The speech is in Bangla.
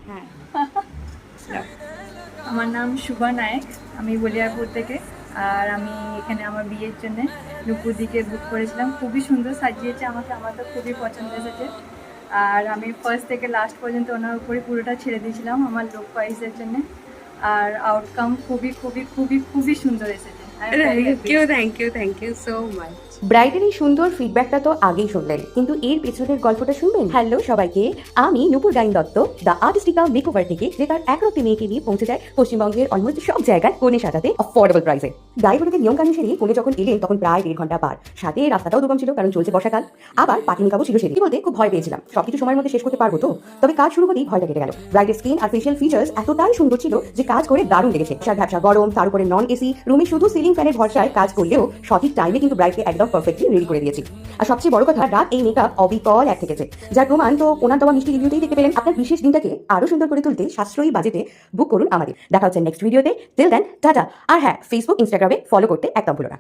হ্যাঁ। আমার নাম শুভা নায়েক, আমি বলিয়ারপুর থেকে। আর আমি এখানে আমার বিয়ের জন্য নুপুরদিকে বুক করেছিলাম। খুবই সুন্দর সাজিয়েছে আমাকে, আমার তো খুবই পছন্দ এসেছে। আর আমি ফার্স্ট থেকে লাস্ট পর্যন্ত ওনার উপরে পুরোটা ছেড়ে দিয়েছিলাম আমার লুক ওয়াইজের জন্য। আর আউটকাম খুবই খুবই খুবই খুবই সুন্দর এসেছে। I am very happy. Thank you so much. ব্রাইডের এই সুন্দর ফিডব্যাকটা তো আগেই শুনলেন, কিন্তু এর পেছনের গল্পটা শুনবেন। হ্যালো সবাইকে, আমি নূপুর গাইন দত্ত, দ্য আর্টিস্টিকা মেকওভার থেকে, যে তার একরত্তি মেয়েকে নিয়ে পৌঁছে যায় পশ্চিমবঙ্গের অলমোস্ট সব জায়গায় কনে সাজাতে অফোর্ডেবল প্রাইসে। গাইগুলোকে নিয়ম কানুন সেরে কনে যখন এলেন তখন প্রায় 1.5 ঘন্টা পার। সাথে রাস্তাটাও দুর্গম ছিল কারণ চলছে বর্ষাকাল। আবার পাটি মেকআপও ছিল সেদিন। বলতে খুব ভয় পেয়েছিলাম সবকিছু সময়ের মধ্যে শেষ করতে পারবো তো, তবে কাজ শুরু হতেই ভয়টা কেটে গেল। ব্রাইডের স্কিন আর ফেশিয়াল ফিচার্স এতটাই সুন্দর ছিল যে কাজ করে দারুণ লেগেছে। ব্যবসা গরম, তার উপরে নন এসি রুমে শুধু সিলিং ফ্যানের ভরসায় কাজ করলেও সঠিক টাইমে কিন্তু ব্রাইডকে একদম পারফেক্টলি রেডি করে দিয়েছি। আর সবচেয়ে বড় কথা, রাত এই মেকআপ অবিকল এক থেকেছে, যার প্রমাণ তো ওনার দেওয়া মিষ্টি রিভিউতেই দেখতে পেলেন। আপনার বিশেষ দিনটাকে আরো সুন্দর করে তুলতে সাশ্রয়ী বাজেটে বুক করুন আমাদের। দেখা হচ্ছে নেক্সট ভিডিওতে। Till then tata. আর হ্যাঁ, ফেসবুক ইনস্টাগ্রামে ফলো করতে একদম ভুলো না।